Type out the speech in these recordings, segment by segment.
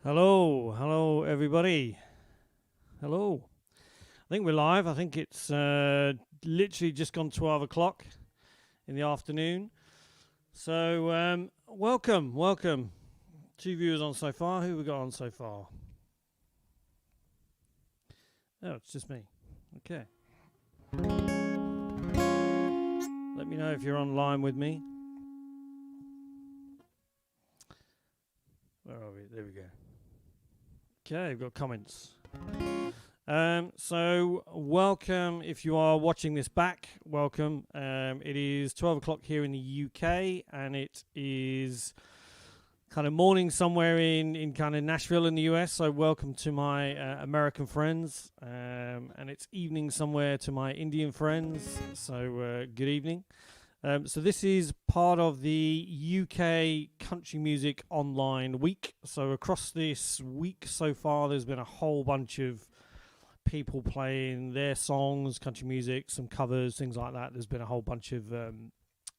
Hello everybody. Hello. I think we're live. I think it's literally just gone 12 o'clock in the afternoon. So welcome. 2 viewers on so far. Who have we got on so far? Oh, it's just me. Okay. Let me know if you're online with me. Where are we? There we go. Okay, we've got comments. So welcome if you are watching this back. Welcome. It is 12 o'clock here in the UK, and it is kind of morning somewhere in kind of Nashville in the US. So welcome to my American friends, and it's evening somewhere to my Indian friends. So good evening. So this is part of the UK Country Music Online Week. So across this week so far, there's been a whole bunch of people playing their songs, country music, some covers, things like that. There's been a whole bunch of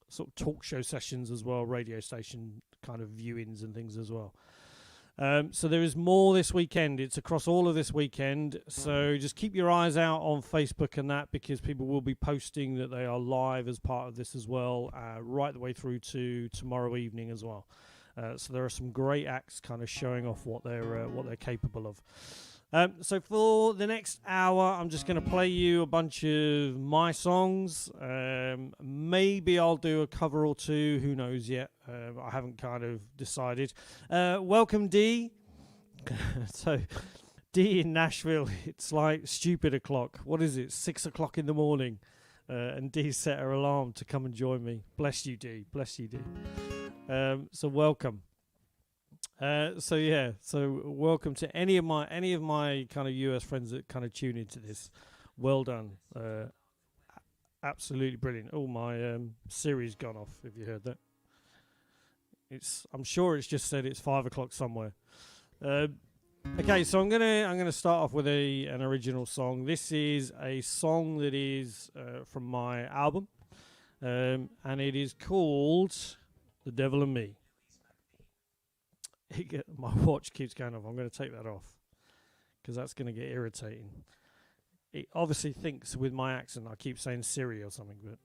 sort of talk show sessions as well, radio station kind of viewings and things as well. So there is more this weekend. It's across all of this weekend. So just keep your eyes out on Facebook and that, because people will be posting that they are live as part of this as well, right the way through to tomorrow evening as well. So there are some great acts kind of showing off what they're capable of. So for the next hour, I'm just going to play you a bunch of my songs. Maybe I'll do a cover or two. Who knows yet? I haven't kind of decided. Welcome, D. So, D in Nashville. It's like stupid o'clock. What is it? 6 o'clock in the morning. And D set her alarm to come and join me. Bless you, D. Bless you, D. So welcome. So welcome to any of my kind of US friends that kind of tune into this. Well done. Absolutely brilliant. Oh, my Siri's gone off, if you heard that. I'm sure it's just said it's 5 o'clock somewhere. Okay, so I'm gonna start off with an original song. This is a song that is from my album, and it is called "The Devil and Me." My watch keeps going off. I'm going to take that off because that's going to get irritating. It obviously thinks with my accent I keep saying Siri or something. But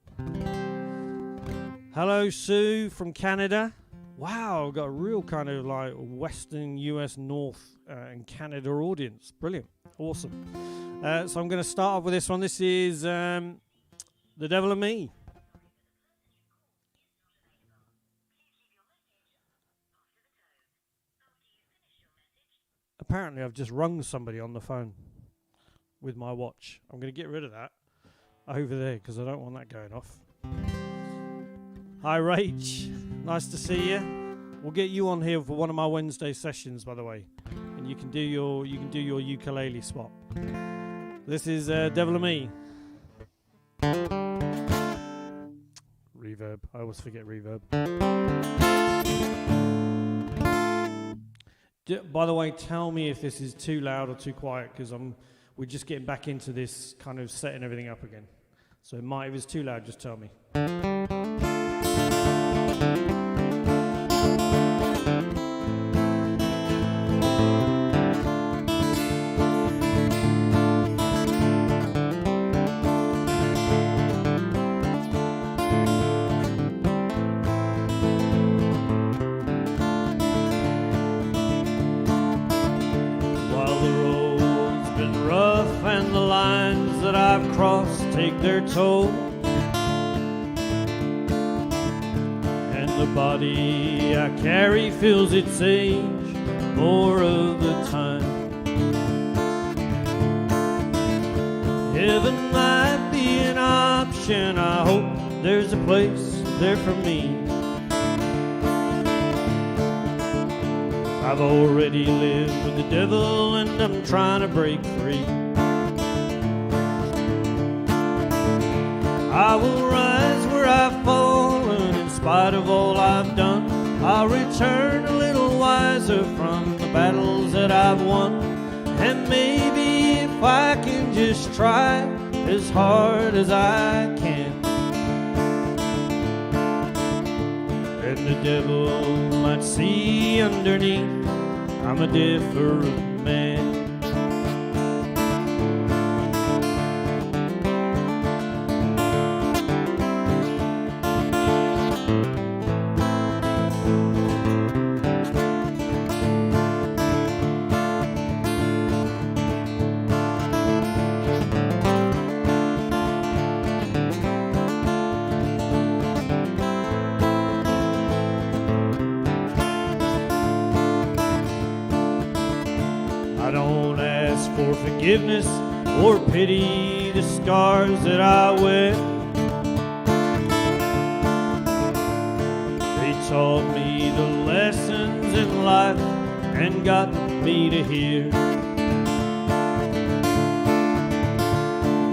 hello, Sue from Canada. Wow, I've got a real kind of like Western US North and Canada audience. Brilliant. Awesome. So I'm going to start off with this one. This is The Devil and Me. Apparently, I've just rung somebody on the phone with my watch. I'm going to get rid of that over there because I don't want that going off. Hi, Rach. Nice to see you. We'll get you on here for one of my Wednesday sessions, by the way, and you can do your ukulele spot. This is Devil and Me. Reverb. I always forget reverb. By the way, tell me if this is too loud or too quiet, because we're just getting back into this kind of setting everything up again. So if it's too loud, just tell me. Take their toll, and the body I carry feels its age more of the time. Heaven might be an option. I hope there's a place there for me. I've already lived with the devil, and I'm trying to break free. I will rise where I've fallen. In spite of all I've done, I'll return a little wiser from the battles that I've won. And maybe if I can just try as hard as I can, and the devil might see underneath, I'm a different man. I don't ask for forgiveness or pity the scars that I wear. They taught me the lessons in life and got me to here.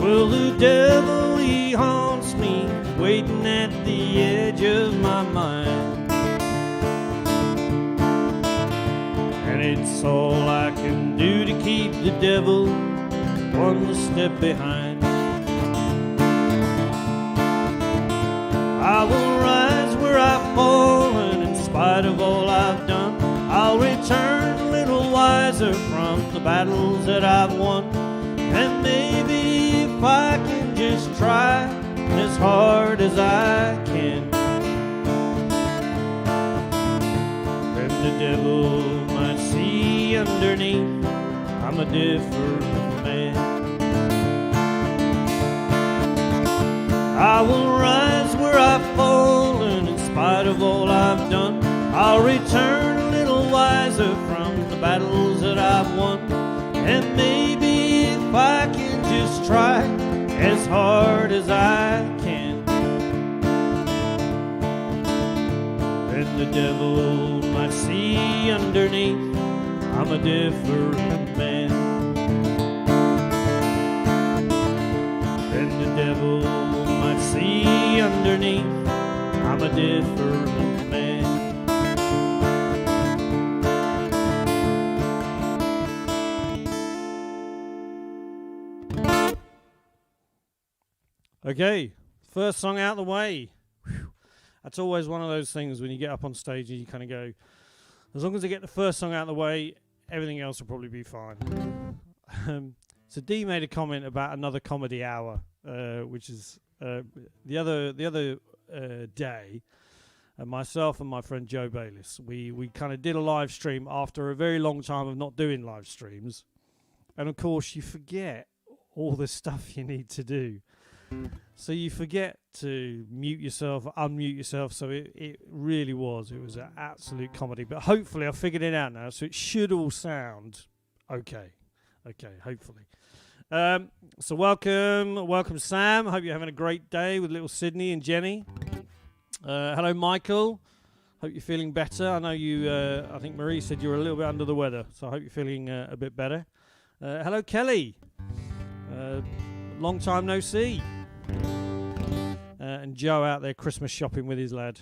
Well, the devil, he haunts me, waiting at the edge of my mind. And it's all I can do to keep the devil one step behind. I will rise where I've fallen, in spite of all I've done. I'll return a little wiser from the battles that I've won. And maybe if I can just try as hard as I can, then the devil might see underneath I'm a different man. I will rise where I've fallen, in spite of all I've done. I'll return a little wiser from the battles that I've won. And maybe if I can just try as hard as I can, then the devil might see underneath I'm a different man. Then the devil might see underneath I'm a different man. Okay, first song out the way. Whew. That's always one of those things when you get up on stage and you kind of go, as long as I get the first song out of the way, everything else will probably be fine. So Dee made a comment about another comedy hour, which is the other day. Myself and my friend Joe Bayliss, we kind of did a live stream after a very long time of not doing live streams, and of course you forget all the stuff you need to do. So you forget to mute yourself, unmute yourself. So it really was. It was an absolute comedy. But hopefully I figured it out now. So it should all sound okay. Okay, hopefully. So welcome Sam. Hope you're having a great day with little Sydney and Jenny. Hello Michael. Hope you're feeling better. I know you, I think Marie said you were a little bit under the weather. So I hope you're feeling a bit better. Hello Kelly. Long time no see. And Joe out there Christmas shopping with his lad.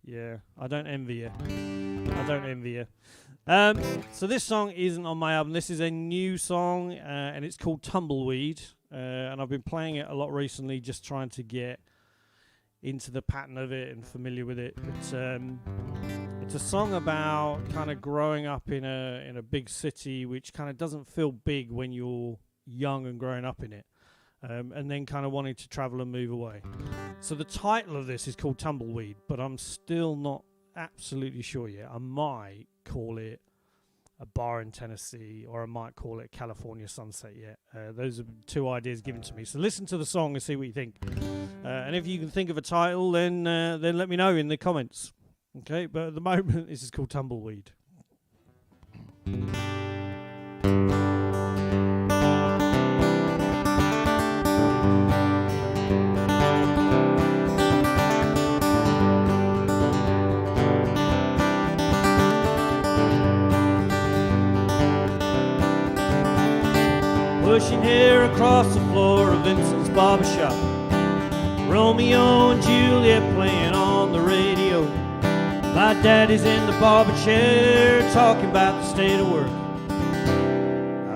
Yeah, I don't envy you. I don't envy you. So this song isn't on my album. This is a new song, and it's called Tumbleweed. And I've been playing it a lot recently, just trying to get into the pattern of it and familiar with it. But it's a song about kind of growing up in a big city, which kind of doesn't feel big when you're young and growing up in it. And then kind of wanting to travel and move away. So the title of this is called Tumbleweed, but I'm still not absolutely sure yet. I might call it a bar in Tennessee, or I might call it California Sunset yet. Those are two ideas given to me. So listen to the song and see what you think. And if you can think of a title, then let me know in the comments. Okay, but at the moment, this is called Tumbleweed. Pushing hair across the floor of Vincent's barbershop. Romeo and Juliet playing on the radio. My daddy's in the barber chair talking about the state of work.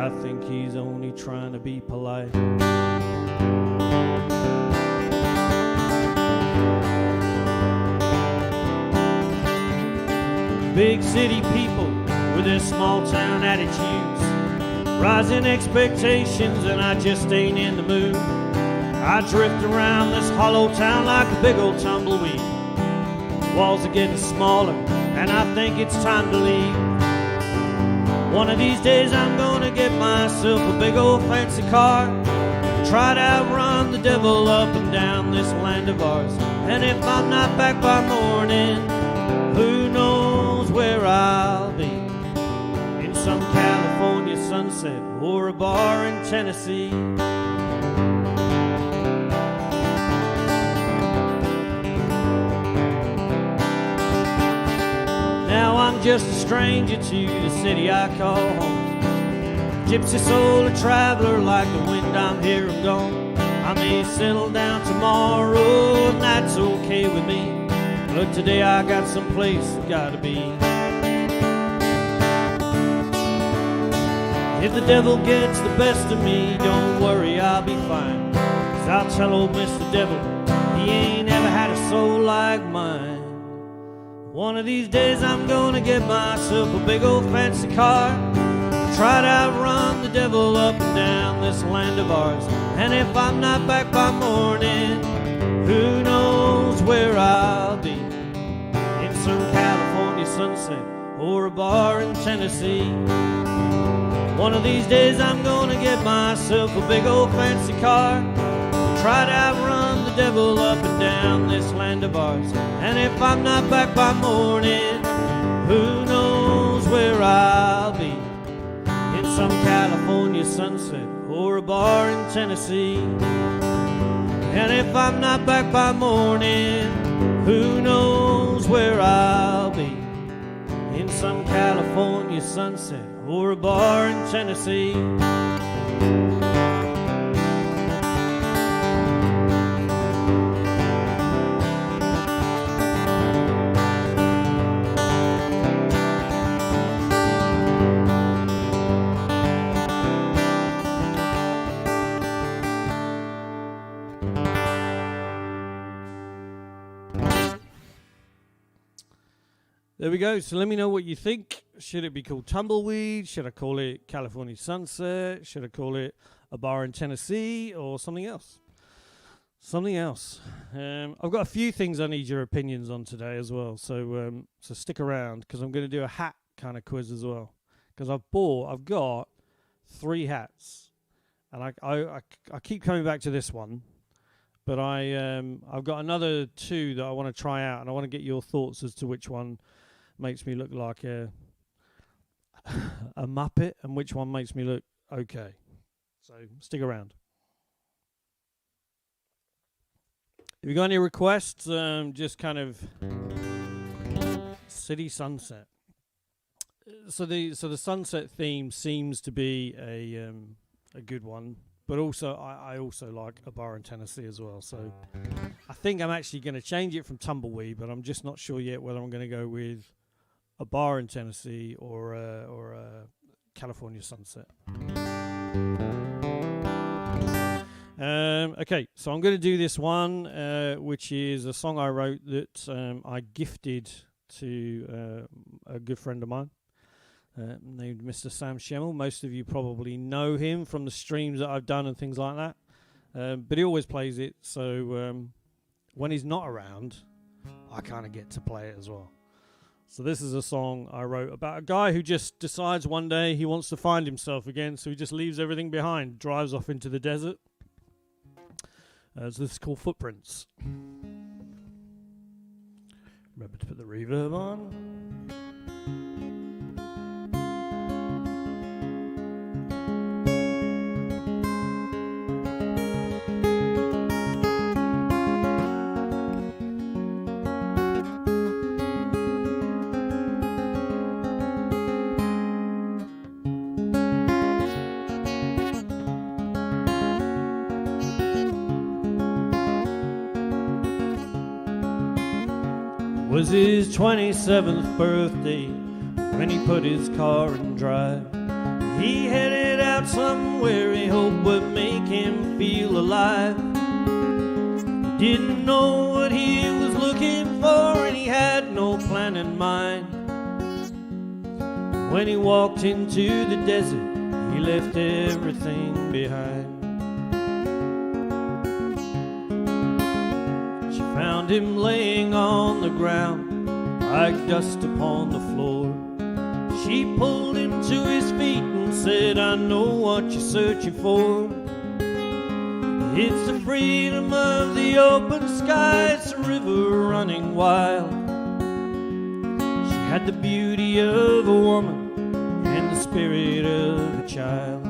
I think he's only trying to be polite. Big city people with their small town attitudes, rising expectations, and I just ain't in the mood. I drift around this hollow town like a big old tumbleweed. Walls are getting smaller, and I think it's time to leave. One of these days I'm gonna get myself a big old fancy car, try to outrun the devil up and down this land of ours. And if I'm not back by morning, who knows where I'll be? In some California sunset or a bar in Tennessee. Now I'm just a stranger to the city I call home. Gypsy soul, a traveler, like the wind, I'm here, I'm gone. I may settle down tomorrow, and that's okay with me. But today I got someplace I gotta be. If the devil gets the best of me, don't worry, I'll be fine. 'Cause I'll tell old Mr. Devil, he ain't ever had a soul like mine. One of these days I'm gonna get myself a big old fancy car, try to outrun the devil up and down this land of ours. And if I'm not back by morning, who knows where I'll be? In some California sunset or a bar in Tennessee. One of these days I'm gonna get myself a big old fancy car, try to outrun the devil up and down this land of ours. And if I'm not back by morning, who knows where I'll be? In some California sunset or a bar in Tennessee. And if I'm not back by morning, who knows where I'll be? In some California sunset or a bar in Tennessee. There we go. So let me know what you think. Should it be called Tumbleweed? Should I call it California Sunset? Should I call it a bar in Tennessee or something else? Something else. I've got a few things I need your opinions on today as well. So stick around, because I'm going to do a hat kind of quiz as well. Because I've got 3 hats, and I keep coming back to this one. But I've got another 2 that I want to try out, and I want to get your thoughts as to which one makes me look like a muppet and which one makes me look okay. So stick around. If you got any requests, just kind of city sunset. So the sunset theme seems to be a good one. But also, I also like a bar in Tennessee as well. So I think I'm actually going to change it from Tumbleweed, but I'm just not sure yet whether I'm going to go with a bar in Tennessee or a California sunset. Okay, so I'm going to do this one, which is a song I wrote that I gifted to a good friend of mine. Named Mr. Sam Schemmel. Most of you probably know him from the streams that I've done and things like that. But he always plays it, so when he's not around, I kind of get to play it as well. So this is a song I wrote about a guy who just decides one day he wants to find himself again, so he just leaves everything behind, drives off into the desert. So this is called Footprints. Remember to put the reverb on. Was his 27th birthday when he put his car in drive. He headed out somewhere he hoped would make him feel alive. He didn't know what he was looking for, and he had no plan in mind. When he walked into the desert, he left everything behind. She found him laying on the ground like dust upon the floor. She pulled him to his feet and said, I know what you're searching for. It's the freedom of the open sky, it's a river running wild. She had the beauty of a woman and the spirit of a child.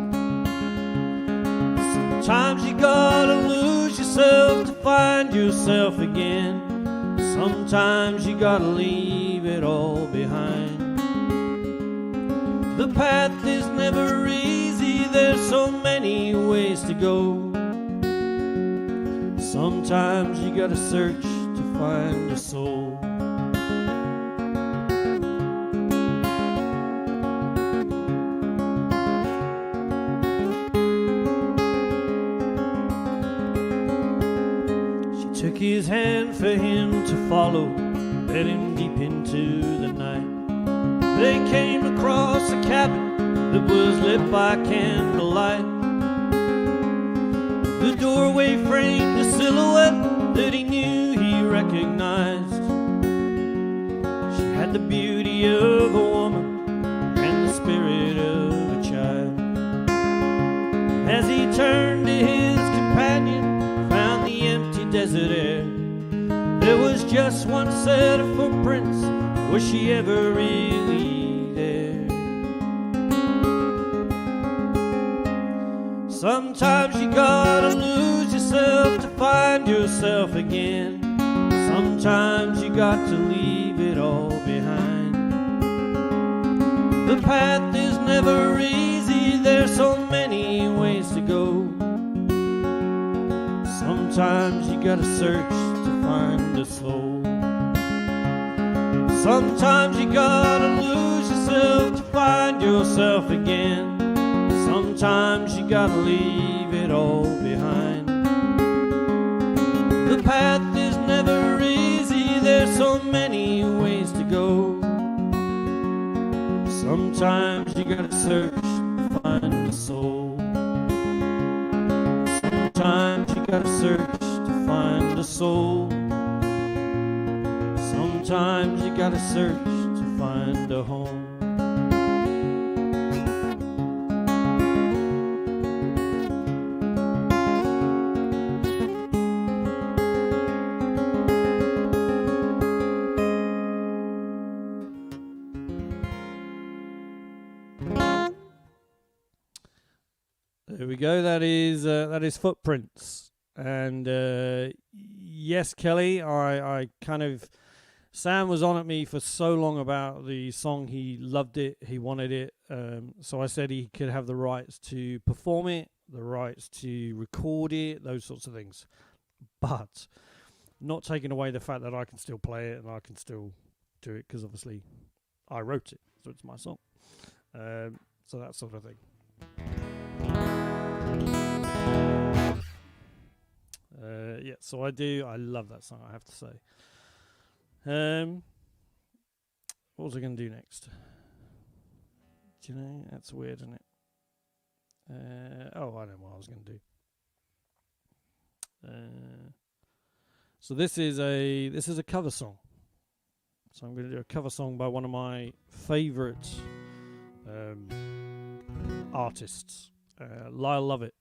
Sometimes you gotta lose yourself to find yourself again. Sometimes you gotta leave it all behind. The path is never easy, there's so many ways to go. Sometimes you gotta search to find a soul. Took his hand for him to follow, led him deep into the night. They came across a cabin that was lit by candlelight. The doorway framed a silhouette that he knew he recognized. She had the beauty of a woman and the spirit of a child. As he turned to his companion, found the empty desert air. There was just one set of footprints. Was she ever really there? Sometimes you gotta lose yourself to find yourself again. Sometimes you got to leave it all behind. The path is never easy, there's so many ways to go. Sometimes you gotta search to find a soul. Sometimes you gotta lose yourself to find yourself again. Sometimes you gotta leave it all behind. The path is never easy, there's so many ways to go. Sometimes you gotta search to find a soul. Sometimes you gotta search to find a soul. Sometimes you gotta search to find a home. There we go. That is Footprints. And yes, Kelly, I kind of, Sam was on at me for so long about the song. He loved it. He wanted it. So I said he could have the rights to perform it, the rights to record it, those sorts of things. But not taking away the fact that I can still play it and I can still do it, because obviously I wrote it, so it's my song. So that sort of thing. Yeah, so I love that song, I have to say. What was I going to do next? Do you know? That's weird, isn't it? I know what I was going to do. So this is a cover song. So I'm going to do a cover song by one of my favourite artists, Lyle Lovett.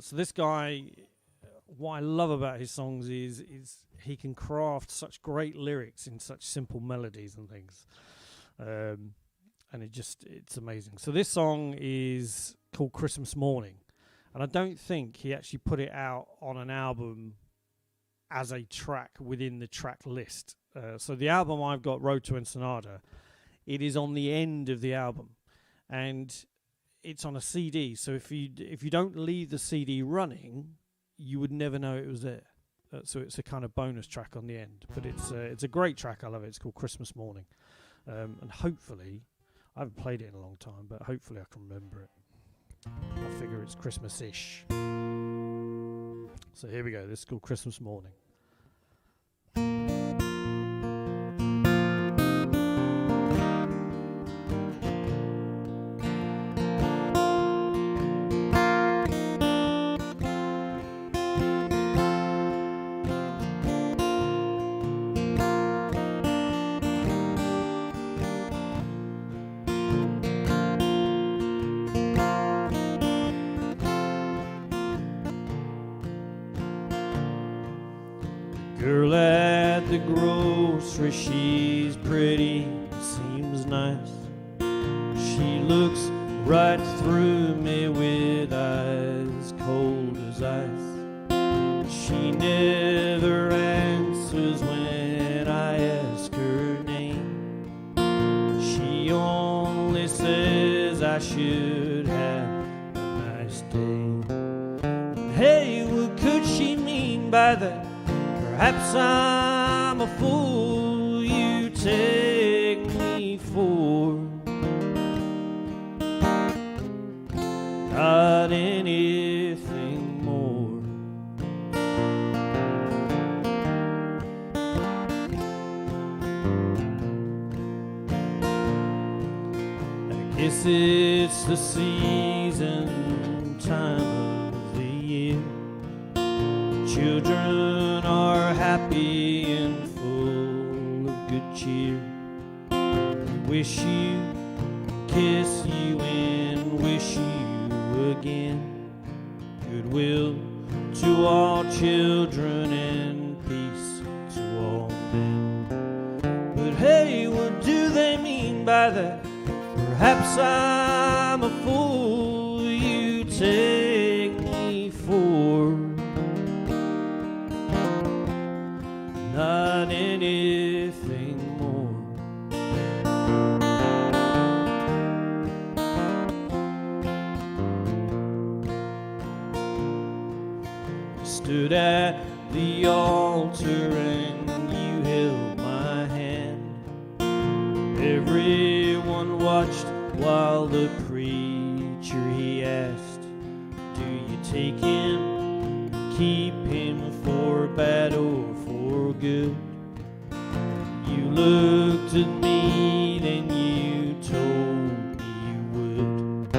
So this guy, what I love about his songs is he can craft such great lyrics in such simple melodies and things, and it's amazing. So this song is called Christmas Morning, and I don't think he actually put it out on an album as a track within the track list. So the album I've got, Road to Ensenada, it is on the end of the album, and it's on a CD. So if you don't leave the CD running, you would never know it was there. So it's a kind of bonus track on the end, but it's a great track. I love it. It's called Christmas Morning, and hopefully, I haven't played it in a long time, but hopefully I can remember it. I figure it's Christmas-ish. So here we go. This is called Christmas Morning. Girl at the grocery, she's pretty, seems nice. She looks right through me with eyes cold as ice. She never answers when I ask her name. She only says I should have a nice day. Hey, what could she mean by that? Perhaps I'm a fool you take me for. Not anything more. I guess it's the season, time of the year. Children are happy and full of good cheer. Wish you, kiss you, and wish you again. Goodwill to all children and peace to all men. But hey, what do they mean by that? Perhaps I'm a fool you take me for. Not anything more. Stood at the altar and you held my hand. Everyone watched while the preacher he asked, do you take him, keep him for bad or for good? You looked at me, then you told me you would.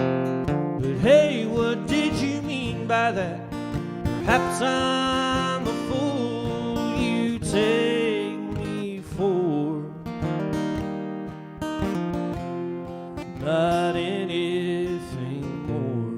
But hey, what did you mean by that? Perhaps I'm a fool you take me for. Not anything more.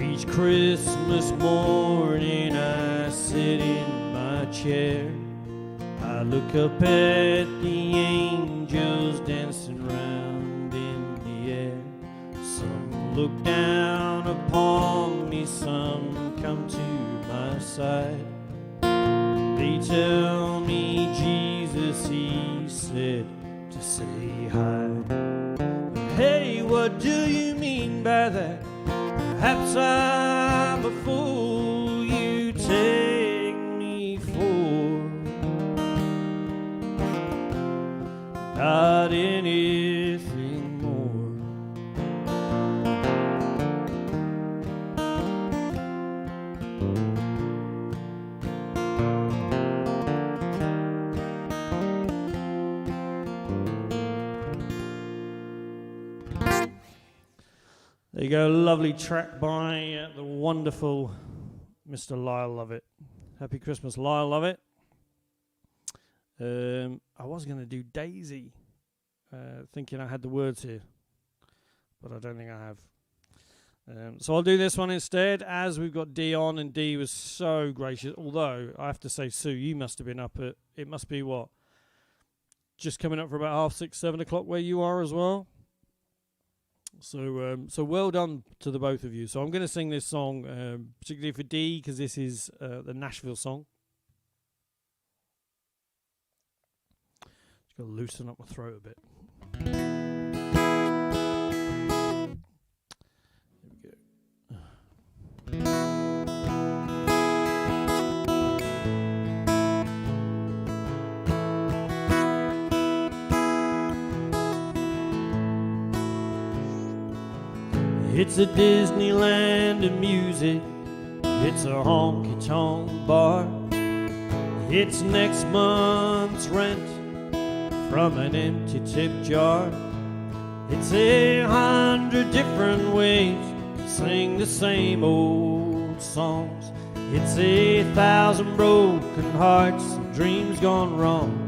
Each Christmas morning I sit in my chair. I look up at the angels dancing round in the air. Some look down upon me, some come to my side. They tell me Jesus, he said to say hi. Hey, what do you mean by that? Perhaps I'm a fool you take me for. Not anything more. There you go, lovely track by the wonderful Mr. Lyle Lovett. Happy Christmas, Lyle Lovett. I was going to do Daisy, thinking I had the words here, but I don't think I have. So I'll do this one instead, as we've got Dee on, and Dee was so gracious. Although, I have to say, Sue, you must have been up at, it must be what? Just coming up for about 6:30, 7 o'clock where you are as well. So well done to the both of you. So I'm going to sing this song, particularly for Dee, because this is the Nashville song. Just got to loosen up my throat a bit. Here we go. It's a Disneyland of music. It's a honky-tonk bar. It's next month's rent from an empty tip jar. It's 100 different ways to sing the same old songs. It's 1,000 broken hearts and dreams gone wrong.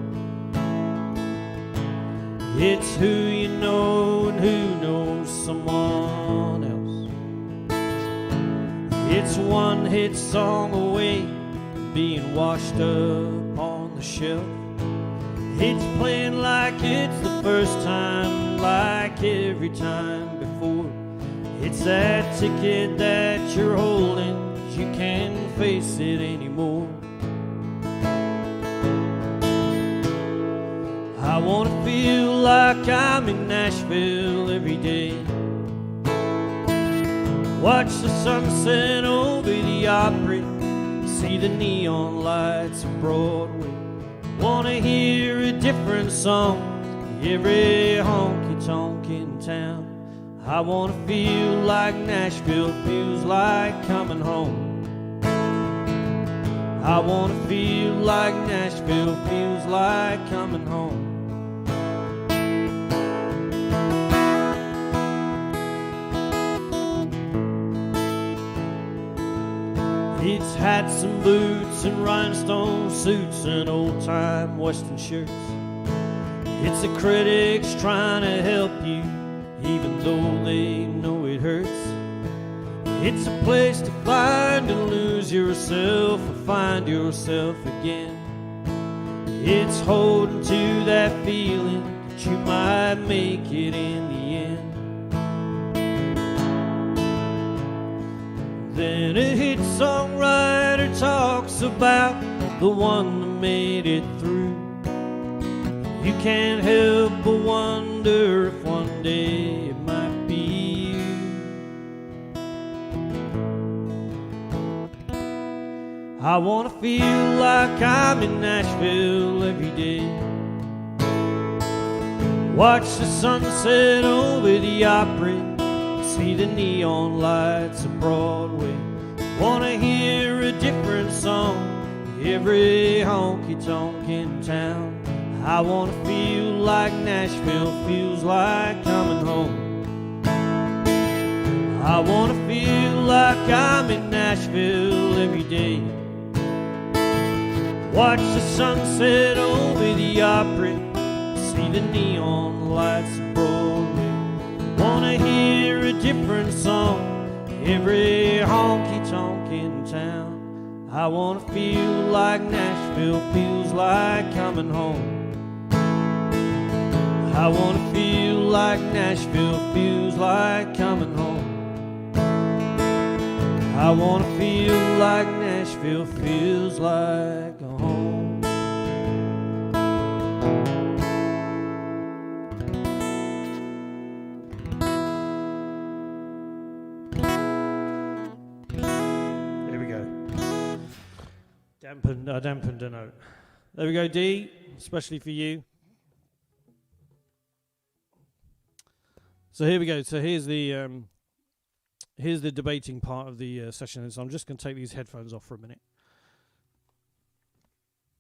It's who you know and who knows someone else. It's one hit song away from being washed up on the shelf. It's playing like it's the first time, like every time before. It's that ticket that you're holding, 'cause you can't face it anymore. I wanna feel like I'm in Nashville every day. Watch the sunset over the Opry, see the neon lights of Broadway. Wanna hear a different song every honky-tonk in town. I wanna feel like Nashville feels like coming home. I wanna feel like Nashville feels like coming home. It's hats and boots and rhinestone suits and old-time western shirts. It's the critics trying to help you, even though they know it hurts. It's a place to find and lose yourself or find yourself again. It's holding to that feeling that you might make it in the end. Then a hit songwriter talks about the one that made it through. You can't help but wonder if one day it might be you. I wanna feel like I'm in Nashville every day. Watch the sunset over the Opry, see the neon lights of Broadway. Wanna hear a different song every honky-tonk in town. I wanna feel like Nashville feels like coming home. I wanna feel like I'm in Nashville every day. Watch the sunset over the Opry, see the neon lights of Broadway. Wanna hear a different song every honky-tonk in town. I wanna feel like Nashville feels like coming home. I wanna feel like Nashville feels like coming home. I wanna feel like Nashville feels like a home. There we go. Dampened a note. There we go, D, especially for you. So here we go. So here's the debating part of the session. So I'm just going to take these headphones off for a minute,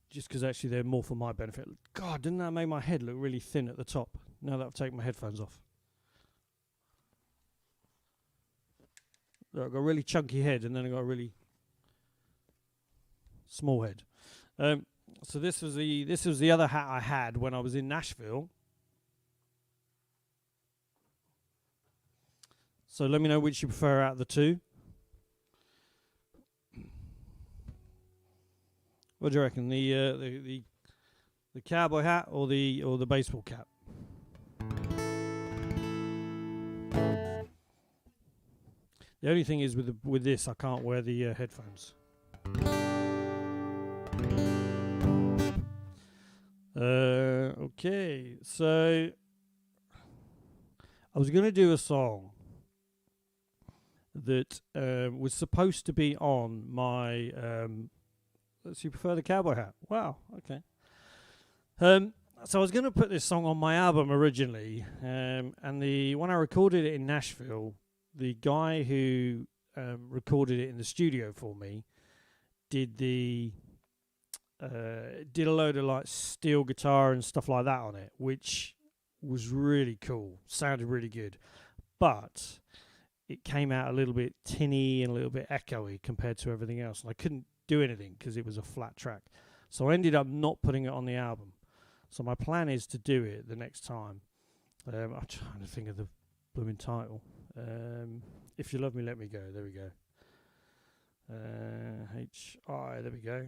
just because actually they're more for my benefit. God, didn't that make my head look really thin at the top? Now that I've taken my headphones off, look, I've got a really chunky head, and then I've got a really small head. So this was the other hat I had when I was in Nashville. So let me know which you prefer out of the two. What do you reckon? The cowboy hat or the baseball cap? The only thing is with this, I can't wear the headphones. Okay, so I was going to do a song that was supposed to be on my so you prefer the cowboy hat? Wow, okay. So I was going to put this song on my album originally, and when I recorded it in Nashville, the guy who recorded it in the studio for me did a load of like steel guitar and stuff like that on it, which was really cool, sounded really good, but it came out a little bit tinny and a little bit echoey compared to everything else, and I couldn't do anything because it was a flat track. So I ended up not putting it on the album. So my plan is to do it the next time. I'm trying to think of the blooming title. If You Love Me, Let Me Go. There we go. H-I, there we go.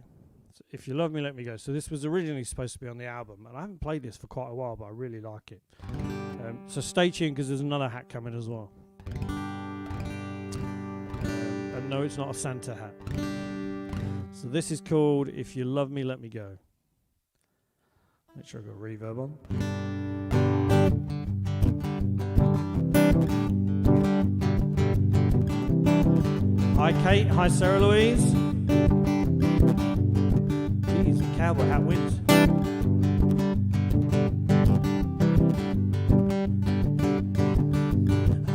So If You Love Me, Let Me Go. So this was originally supposed to be on the album, and I haven't played this for quite a while, but I really like it. So stay tuned, because there's another hat coming as well. And no, it's not a Santa hat. So this is called If You Love Me, Let Me Go. Make sure I've got reverb on. Hi Kate, hi Sarah Louise. Jeez, the cowboy hat wins.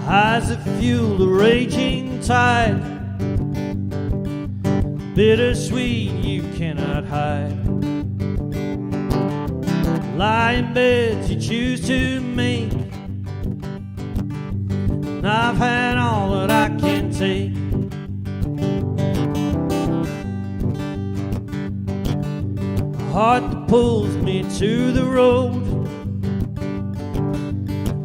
Eyes that fuel the raging tide, bittersweet you cannot hide. Lie in beds you choose to make, and I've had all that I can take. A heart that pulls me to the road,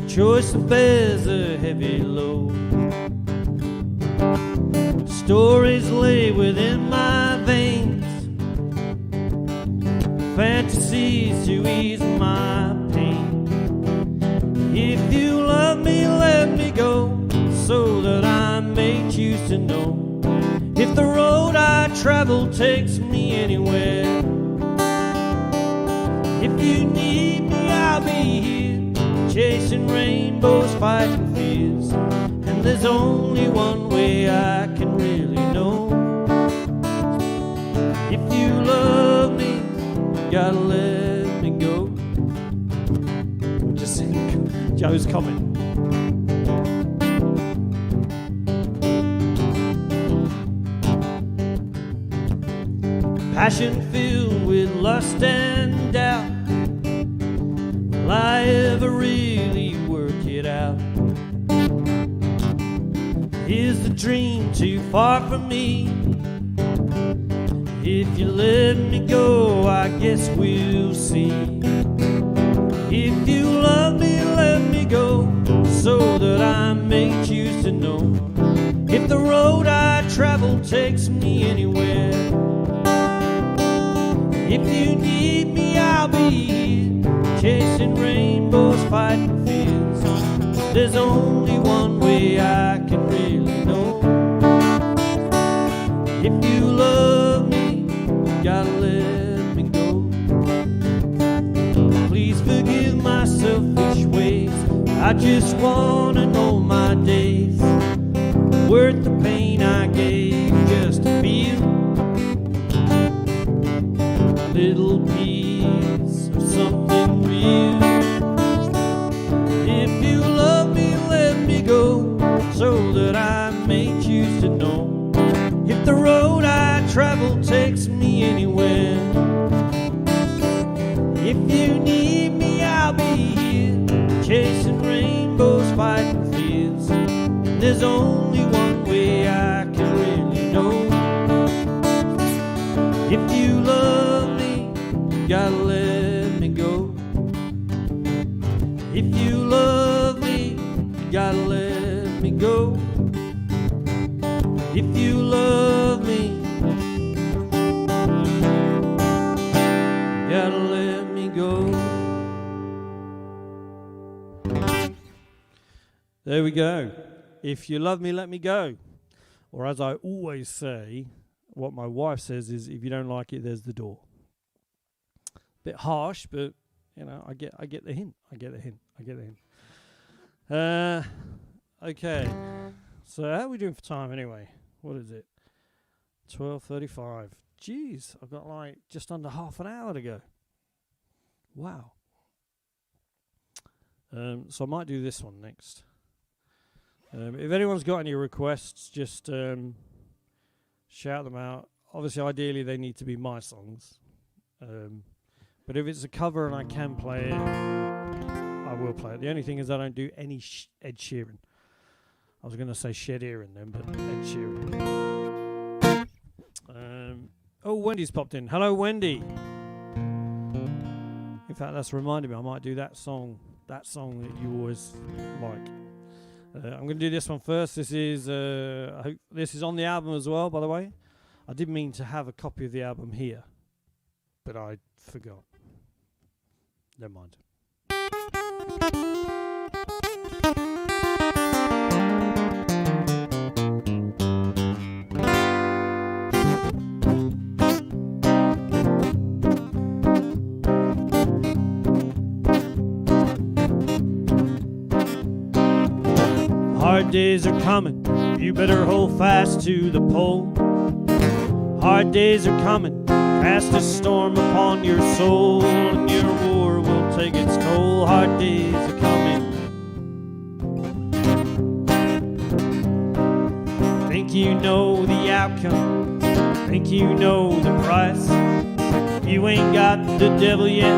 a choice that bears a heavy load. Stories lay within my veins, fantasies to ease my pain. If you love me, let me go, so that I may choose to know. If the road I travel takes me anywhere, if you need me, I'll be here, chasing rainbows, fighting fears. And there's only one way I can really know. If you love me, you gotta let me go. Just Joe's comment. Passion filled with lust and doubt, will I ever really work it out? Is the dream too far from me? If you let me go, I guess we'll see. If you love me, let me go, so that I may choose to know. If the road I travel takes me anywhere, if you need me, I'll be here, chasing rainbows, fighting fears. There's only one way I can really know. If you love me, you gotta let me go. Please forgive my selfish ways, I just wanna know my days worth the pain I gave just to feel a little piece of something real. If you love me, let me go, so that I may choose to know. If the road I travel takes me anywhere, if you need me, I'll be here, chasing rainbows, fighting fears. There's only one way I can really know. If you love me, you gotta let me go. If you love me, you gotta let me go. If you love me, you gotta let me go. There we go. If you love me, let me go. Or as I always say, what my wife says is, if you don't like it, there's the door. Bit harsh, but you know, I get the hint. I get the hint. Okay. So how are we doing for time anyway? What is it? 12:35. Jeez, I've got like just under half an hour to go. Wow. So I might do this one next. If anyone's got any requests, just shout them out. Obviously, ideally, they need to be my songs. But if it's a cover and I can play it, I will play it. The only thing is I don't do any Ed Sheeran. I was going to say Shed Earin then, but Ed Sheeran. Oh, Wendy's popped in. Hello, Wendy. In fact, that's reminded me I might do that song that you always like. I'm going to do this one first. This is I hope this is on the album as well, by the way. I did mean to have a copy of the album here, but I forgot. Never mind. Hard days are coming, you better hold fast to the pole. Hard days are coming, cast a storm upon your soul, and your war will take its toll. Hard days are coming. Think you know the outcome, think you know the price. You ain't got the devil yet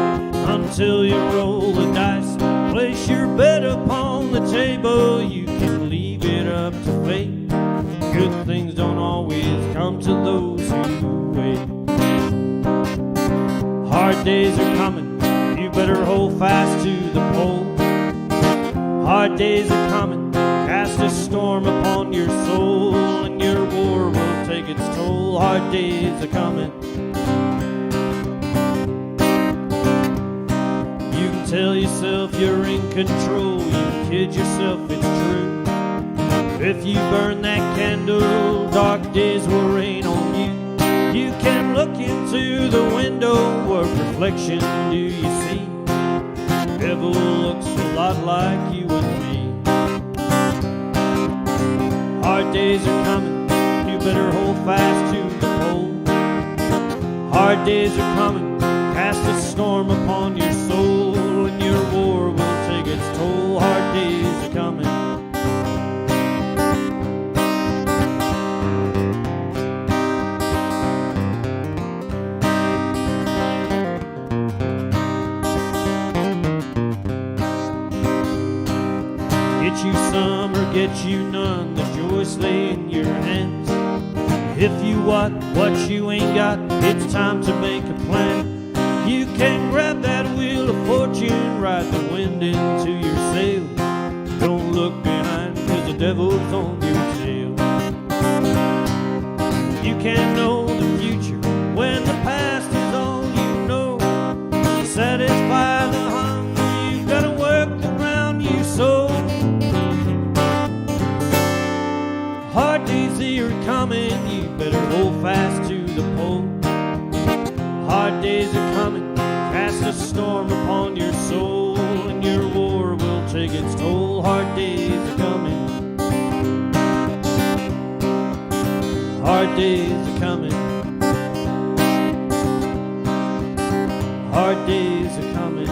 until you roll the dice. Place your bet upon the table, you can leave it up to fate. Good things don't always come to those who wait. Hard days are coming, you better hold fast to the pole. Hard days are coming, cast a storm upon your soul, and your war will take its toll. Hard days are coming. You can tell yourself you're in control, you kid yourself it's true. If you burn that candle, dark days will rain on you. You can look into the window, what reflection do you see? The devil looks a lot like you and me. Hard days are coming, you better hold fast to the pole. Hard days are coming, cast a storm upon your soul, and your war will take its toll. Hard days are coming. Get you some or get you none, the choice lay in your hands. If you what you ain't got, it's time to make a plan. You can grab that wheel of fortune, ride the wind into your sail. Don't look behind, cause the devil's on your tail. You can't know the future when the past is all you know. To satisfy the hunger, you've gotta work the ground you sow. Hard days are coming, you better hold fast to the pole. Hard days are coming, cast a storm upon your soul, and your war will take its toll. Hard days are coming. Hard days are coming. Hard days are coming.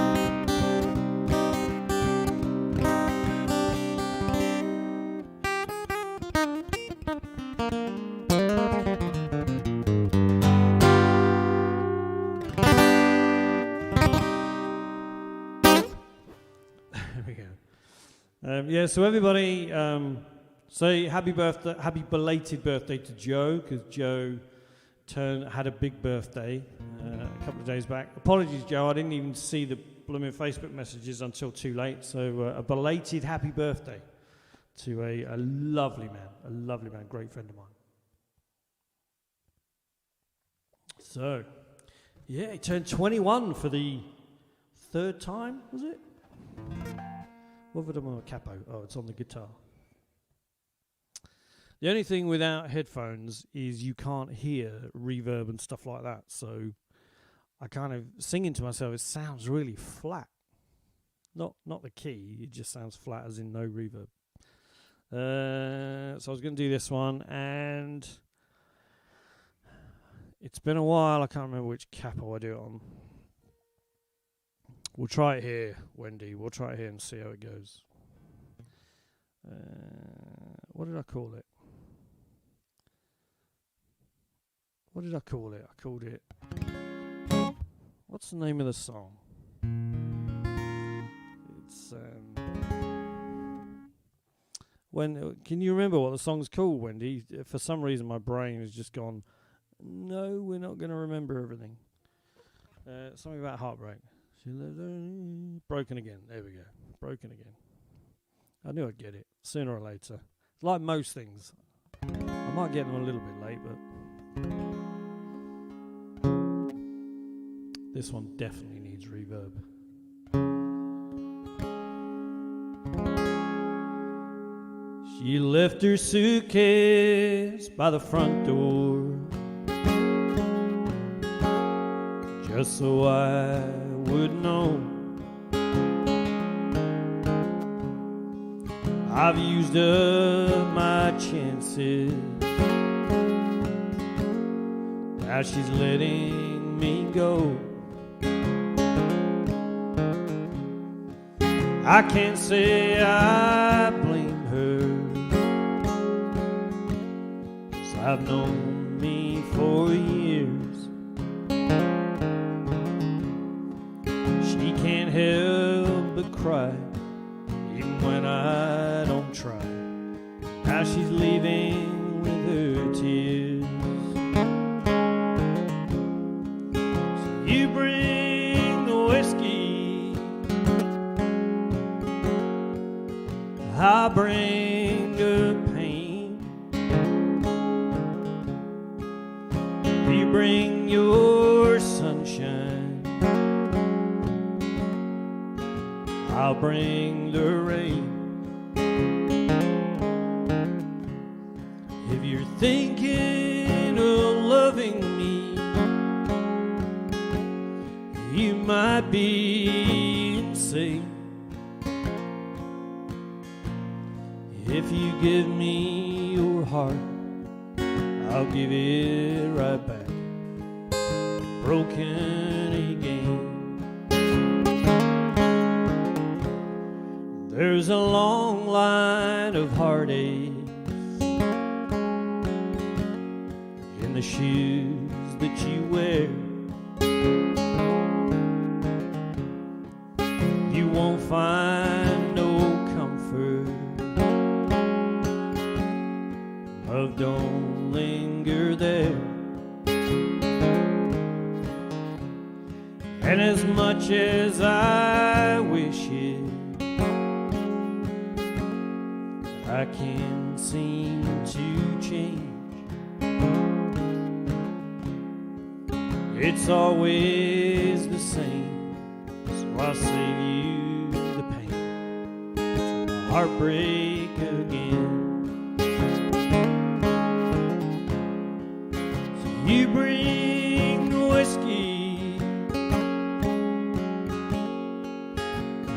Yeah, so everybody say happy belated birthday to Joe, because Joe had a big birthday a couple of days back. Apologies, Joe, I didn't even see the blooming Facebook messages until too late. So a belated happy birthday to a lovely man, great friend of mine. So, yeah, he turned 21 for the third time, was it? What have I done with my capo? Oh, it's on the guitar. The only thing without headphones is you can't hear reverb and stuff like that. So I kind of singing to myself, it sounds really flat. Not the key, it just sounds flat as in no reverb. So I was going to do this one, and it's been a while. I can't remember which capo I do it on. We'll try it here, Wendy. We'll try it here and see how it goes. What did I call it? I called it... What's the name of the song? It's... Can you remember what the song's called, Wendy? For some reason, my brain has just gone, no, we're not going to remember everything. Something about heartbreak. Broken again. There we go. Broken again. I knew I'd get it sooner or later. Like most things. I might get them a little bit late, but this one definitely needs reverb. She left her suitcase by the front door, just so I would know. I've used up my chances. Now she's letting me go. I can't say I blame her, 'cause I've known me for years. She can't help but cry, even when I don't try. Now she's leaving with her tears. So you bring the whiskey, I bring the pain. You bring your sunshine, I'll bring the rain. If you're thinking of loving me, you might be insane. If you give me your heart, I'll give it right back, broken again. There's a long line of heartaches in the shoes that you wear. You won't find no comfort. Love don't linger there. And as much as I wish it, I can't seem to change. It's always the same, so I'll save you the pain from the heartbreak again. So you bring the whiskey,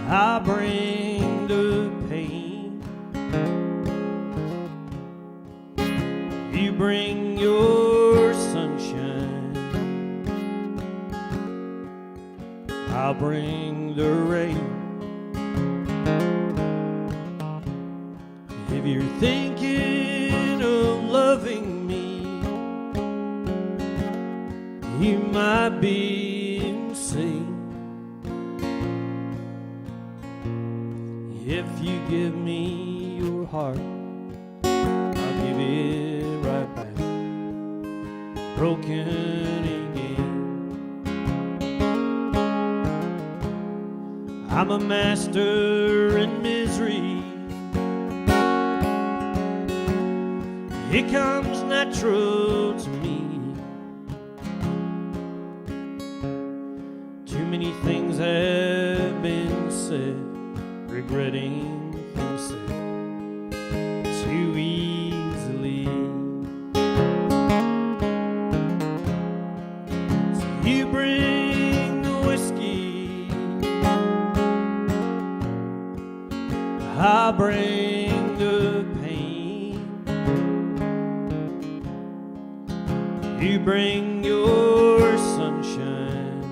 I bring the pain. You bring your sunshine, I'll bring the rain. If you're thinking of loving me, you might be insane. If you give me your heart, I'll give it right back, broken again. I'm a master in misery. It comes natural to me. Too many things have been said, regretting things said too easily. So you bring the whiskey, I bring the pain. You bring your sunshine,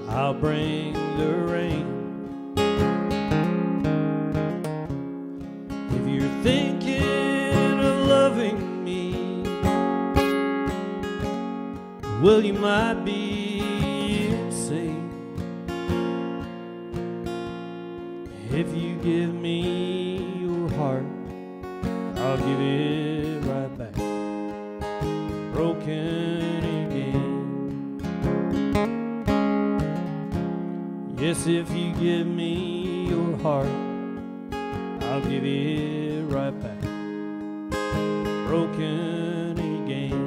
I'll bring the rain. If you're thinking of loving me, well, you might be insane. If you give me your heart, I'll give it right back, broken again. Yes, if you give me your heart, I'll give it right back, broken again.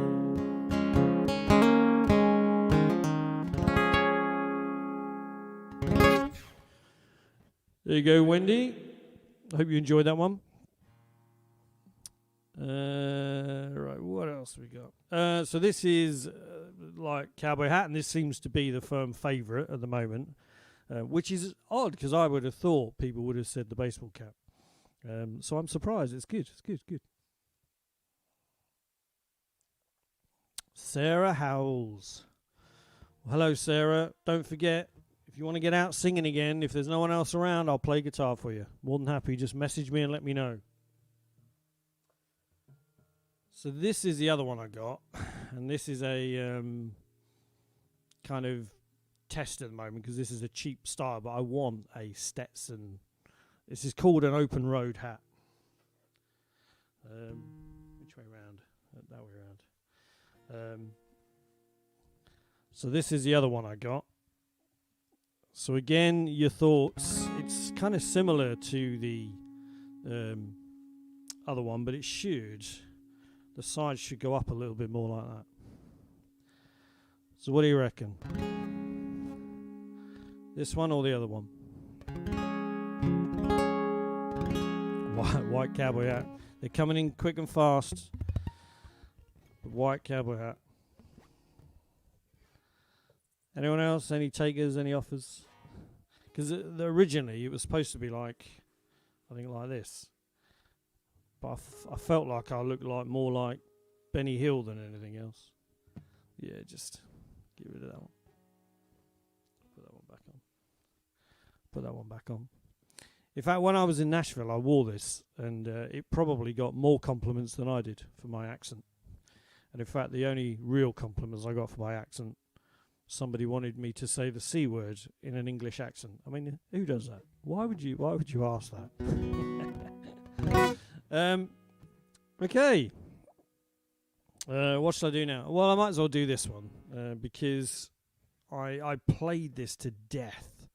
There you go, Wendy. I hope you enjoyed that one. Right, what else we got? So this is like Cowboy Hat, and this seems to be the firm favourite at the moment, which is odd because I would have thought people would have said the baseball cap. So I'm surprised. It's good. It's good. Good. Sarah Howells. Well, hello, Sarah. Don't forget, if you want to get out singing again, if there's no one else around, I'll play guitar for you. More than happy. Just message me and let me know. So this is the other one I got, and this is a kind of test at the moment because this is a cheap style, but I want a Stetson. This is called an open road hat. Which way around? That way around. So this is the other one I got. So again, your thoughts. It's kind of similar to the other one, but it should. The sides should go up a little bit more like that. So what do you reckon? This one or the other one? White cowboy hat. They're coming in quick and fast. The white cowboy hat. Anyone else? Any takers? Any offers? Because originally it was supposed to be like, I think like this. But I felt like I looked like more like Benny Hill than anything else. Yeah, just get rid of that one. Put that one back on. Put that one back on. In fact, when I was in Nashville, I wore this, and it probably got more compliments than I did for my accent. And in fact, the only real compliments I got for my accent, somebody wanted me to say the C word in an English accent. I mean, who does that? Why would you ask that? Okay. What should I do now? Well, I might as well do this one because I played this to death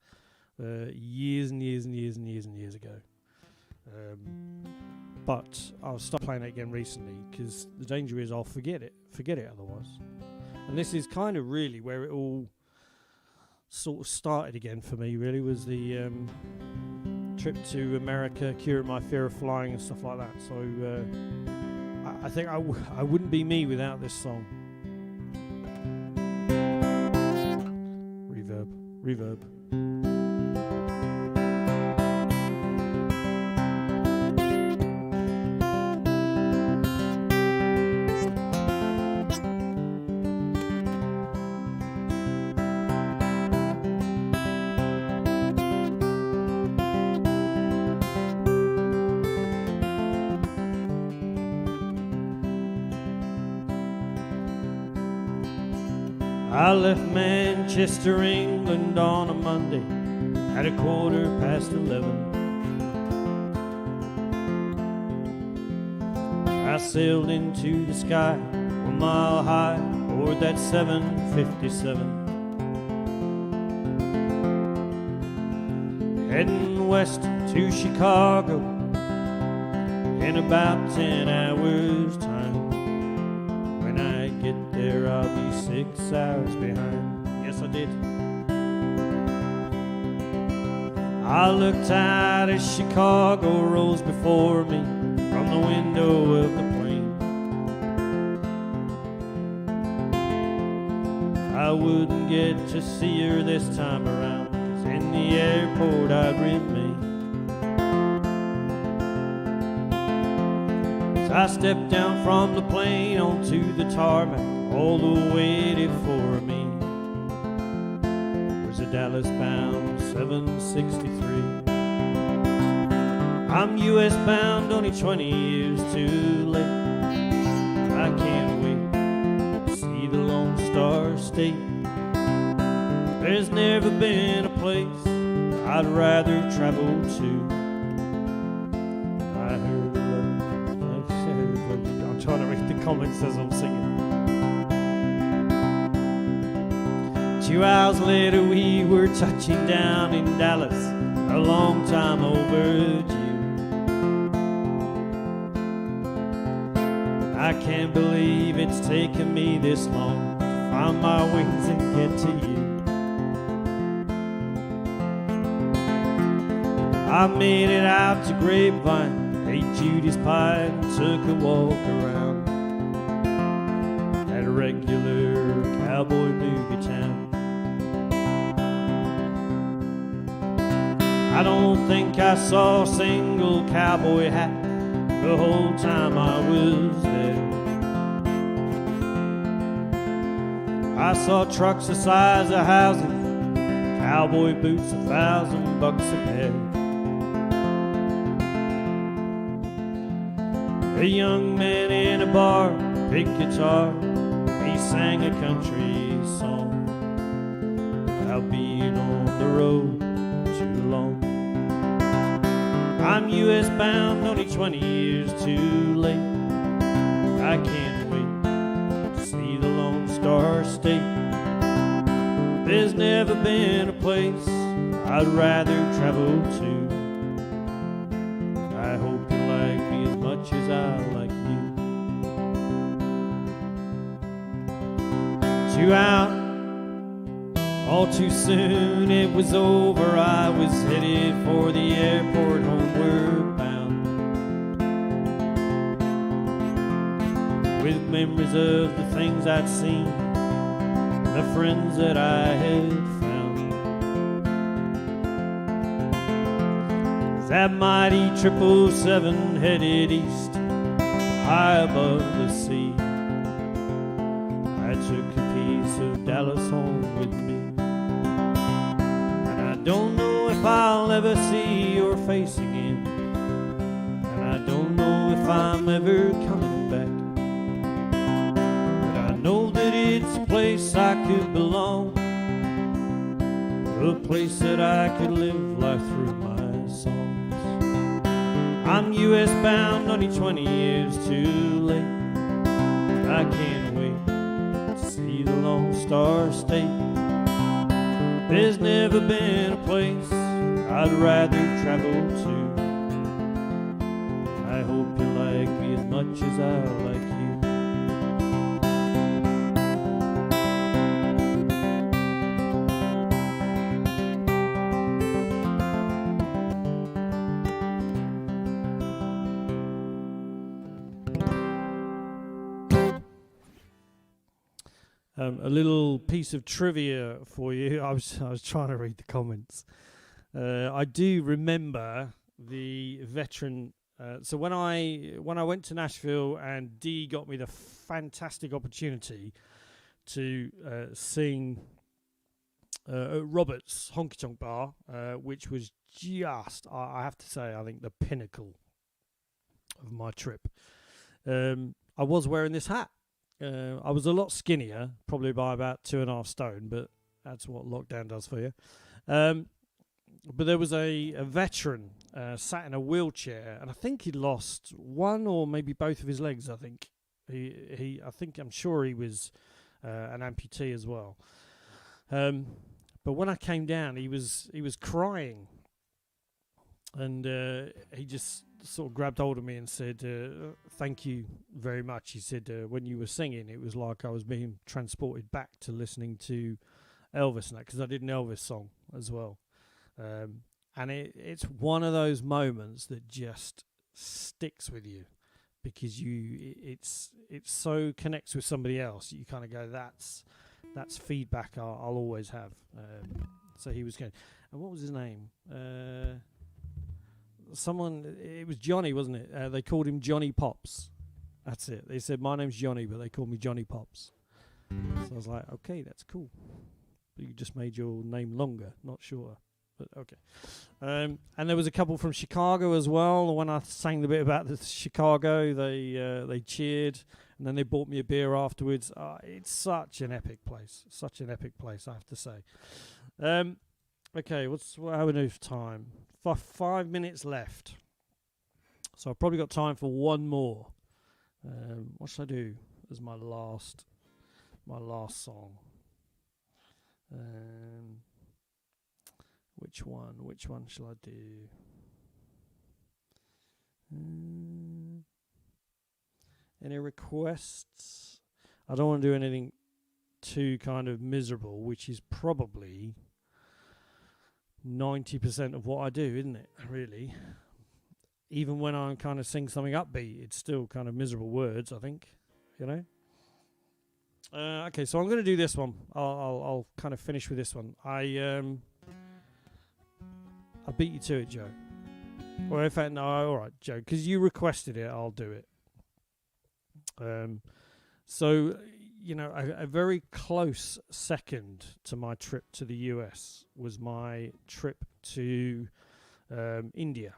years and years and years and years and years ago. But I'll start playing it again recently because the danger is I'll forget it otherwise. And this is kind of really where it all sort of started again for me, really, was the trip to America, curing my fear of flying and stuff like that. So I think I wouldn't be me without this song. Reverb. I left Manchester, England on a Monday at 11:15. I sailed into the sky 1 mile high aboard that 757. Heading west to Chicago in about 10 hours' time. When I get there, I'll be 6 hours behind. Yes, I did. I looked out as Chicago rose before me from the window of the plane. I wouldn't get to see her this time around, 'cause in the airport I'd remain. I stepped down from the plane onto the tarmac, all the waited for me was a Dallas-bound 763. I'm U.S. bound, only 20 years too late. I can't wait to see the Lone Star State. There's never been a place I'd rather travel to. I heard I'm trying to read the comments as I'm singing. 2 hours later we were touching down in Dallas, a long time overdue. I can't believe it's taken me this long to find my wings and get to you. I made it out to Grapevine, ate Judy's pie and took a walk around that regular cowboy movie town. I don't think I saw a single cowboy hat the whole time I was there. I saw trucks the size of houses, cowboy boots $1,000 a pair. A young man in a bar picked guitar, he sang a country song about being on the road too long. I'm US bound, only 20 years too late. I can't wait to see the Lone Star State. There's never been a place I'd rather travel to. I hope you like me as much as I like you. 2 out, all too soon it was over. I was headed for the airport, homeward bound, with memories of the things I'd seen, the friends that I had found. That mighty 777 headed east, high above the sea. I took a piece of Dallas home with me, and I don't know if I'll ever see your face again, and I don't know if I'm ever coming back, but I know that it's a place I could belong, a place that I could live life through my songs. I'm US bound, only 20 years too late. I can't wait to see the Lone Star State. There's never been a place I'd rather travel to. I hope you like me as much as I like you. A little piece of trivia for you. I was trying to read the comments. I do remember the veteran. So when I went to Nashville, and Dee got me the fantastic opportunity to sing at Robert's Honky Tonk Bar, which was just, I have to say, I think the pinnacle of my trip. I was wearing this hat. I was a lot skinnier, probably by about 2.5 stone, but that's what lockdown does for you. But there was a veteran sat in a wheelchair, and I think he'd lost one or maybe both of his legs. I think I'm sure he was an amputee as well. But when I came down, he was crying, and he just sort of grabbed hold of me and said, thank you very much. He said, when you were singing, it was like I was being transported back to listening to Elvis and that, because I did an Elvis song as well. And it's one of those moments that just sticks with you, because it's so connects with somebody else. You kind of go, that's feedback I'll always have. So he was going, and what was his name? It was Johnny, wasn't it? They called him Johnny Pops. That's it. They said, my name's Johnny, but they called me Johnny Pops. So I was like, okay, that's cool. But you just made your name longer, not shorter. But okay. And there was a couple from Chicago as well. When I sang the bit about the Chicago, they cheered, and then they bought me a beer afterwards. It's such an epic place. Such an epic place, I have to say. Okay, how are we doing for time? 5 minutes left. So I've probably got time for one more. What should I do as my last song? Which one shall I do? Any requests? I don't want to do anything too kind of miserable, which is probably 90% of what I do, isn't it? Really. Even when I kind of sing something upbeat, it's still kind of miserable words, I think. You know? Okay, so I'm going to do this one. I'll kind of finish with this one. I beat you to it, Joe. Or in fact, no, all right, Joe, because you requested it, I'll do it. So, you know, a very close second to my trip to the US was my trip to India,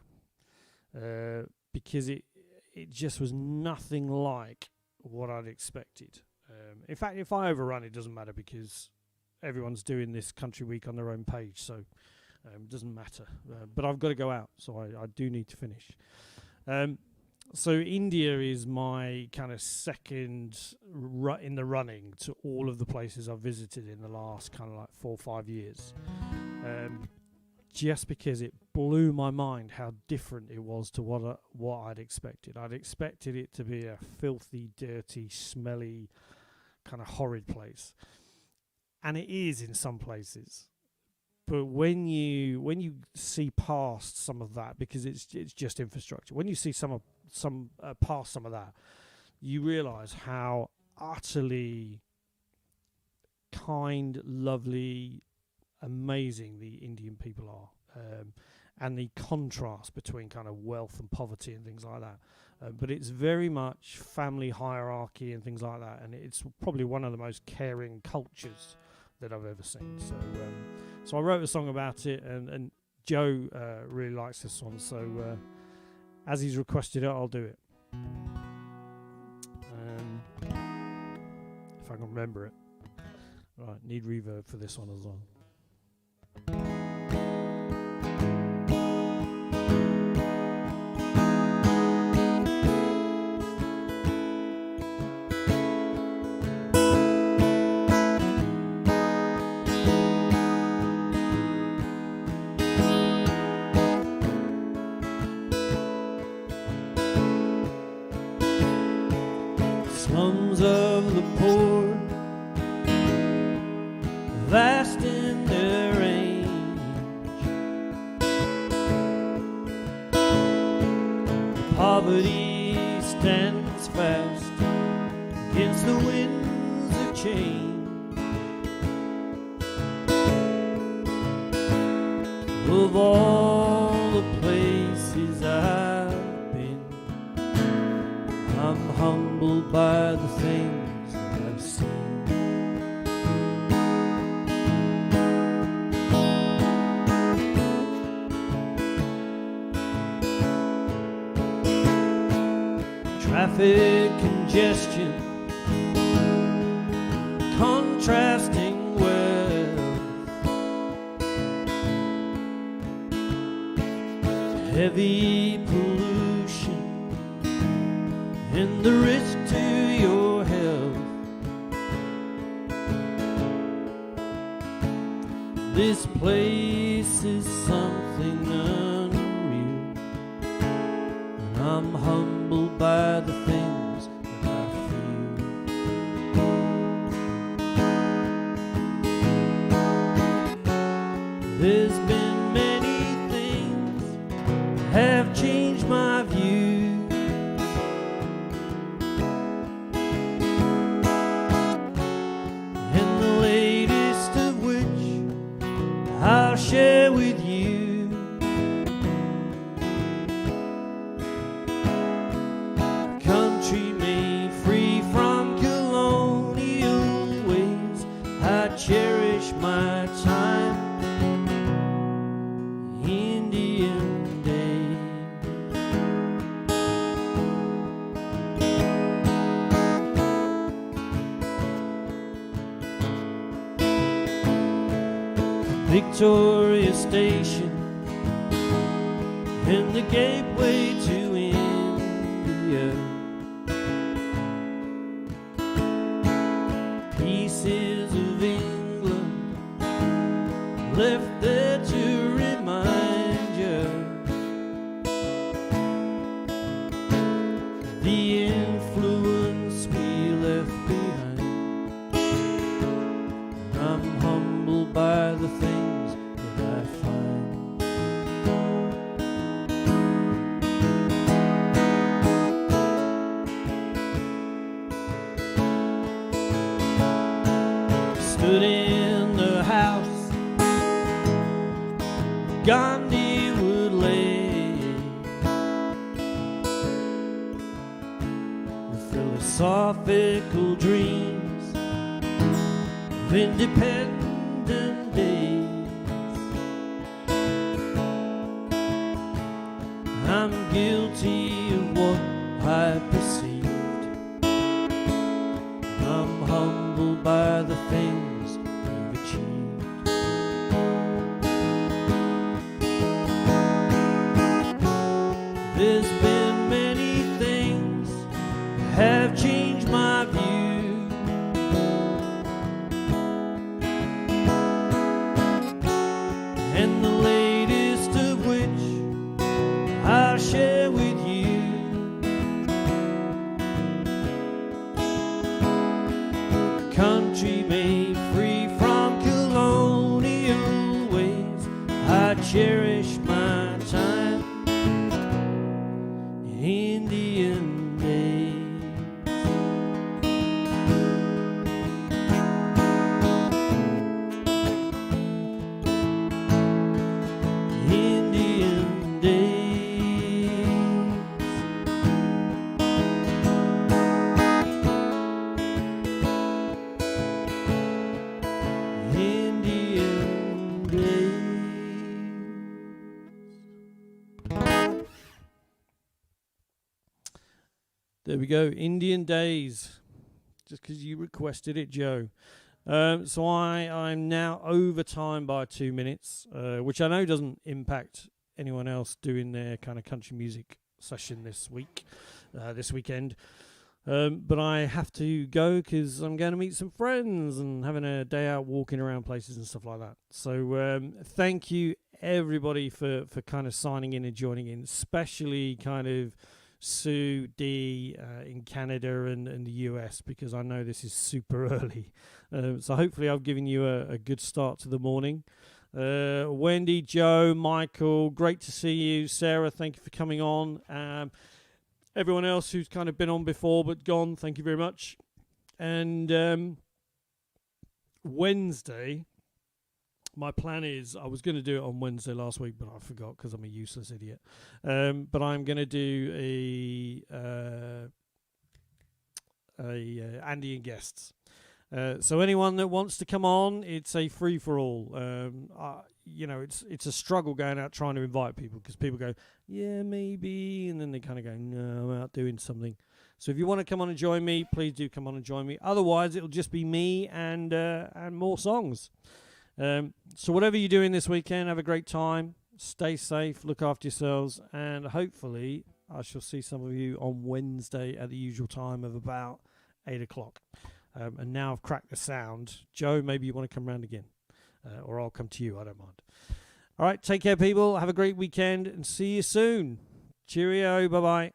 because it just was nothing like what I'd expected. In fact, if I overrun, it doesn't matter because everyone's doing this country week on their own page, so it doesn't matter. But I've got to go out, so I do need to finish. So India is my kind of second in the running to all of the places I've visited in the last kind of like 4 or 5 years. Just because it blew my mind how different it was to what I'd expected. I'd expected it to be a filthy, dirty, smelly, kind of horrid place. And it is in some places. But when you see past some of that, because it's just infrastructure, when you see past some of that, you realise how utterly kind, lovely, amazing the Indian people are, and the contrast between kind of wealth and poverty and things like that. But it's very much family hierarchy and things like that, and it's probably one of the most caring cultures that I've ever seen. So I wrote a song about it, and Joe really likes this one, so as he's requested it, I'll do it. If I can remember it. Right, need reverb for this one as well. Slums of the poor, vast in their range, poverty stands fast against the winds of change. Of all the places I've been, I'm humbled by the things that I've seen. Traffic congestion, contrasting wealth, heavy pollution, and the risk to your health. This place is something unreal, and I'm humbled by the things that I feel. There's been many things that have changed my view. I'll share with you. A country made free from colonial ways. I cherish my time, Indian days. Victoria Station and the gateway to India, pieces of England stood in the house Gandhi would lay with philosophical dreams of independent days. I'm guilty of what I perceived. I'm humbled by the things we've achieved. There's been many things that have changed my view. And the latest of which I'll share with you. A country made free from colonial ways. I cherish my time in Indian days. Indian days. Indian days. There we go, Indian Days. Just because you requested it, Joe. So I'm now over time by 2 minutes, which I know doesn't impact anyone else doing their kind of country music session this weekend. But I have to go because I'm going to meet some friends and having a day out walking around places and stuff like that. So thank you everybody for kind of signing in and joining in, especially kind of Sue D in Canada and the US, because I know this is super early. So hopefully I've given you a good start to the morning. Wendy, Joe, Michael, great to see you. Sarah, thank you for coming on. Everyone else who's kind of been on before but gone, thank you very much. And Wednesday, my plan is, I was going to do it on Wednesday last week, but I forgot because I'm a useless idiot. But I'm going to do a Andy and guests. So anyone that wants to come on, it's a free for all. It's a struggle going out trying to invite people because people go, yeah, maybe, and then they kind of go, no, I'm out doing something. So if you want to come on and join me, please do come on and join me. Otherwise, it'll just be me and more songs. So whatever you're doing this weekend, have a great time. Stay safe, look after yourselves, and hopefully I shall see some of you on Wednesday at the usual time of about 8 o'clock. And now I've cracked the sound. Joe, maybe you want to come round again. Or I'll come to you, I don't mind. All right, take care, people. Have a great weekend and see you soon. Cheerio, bye-bye.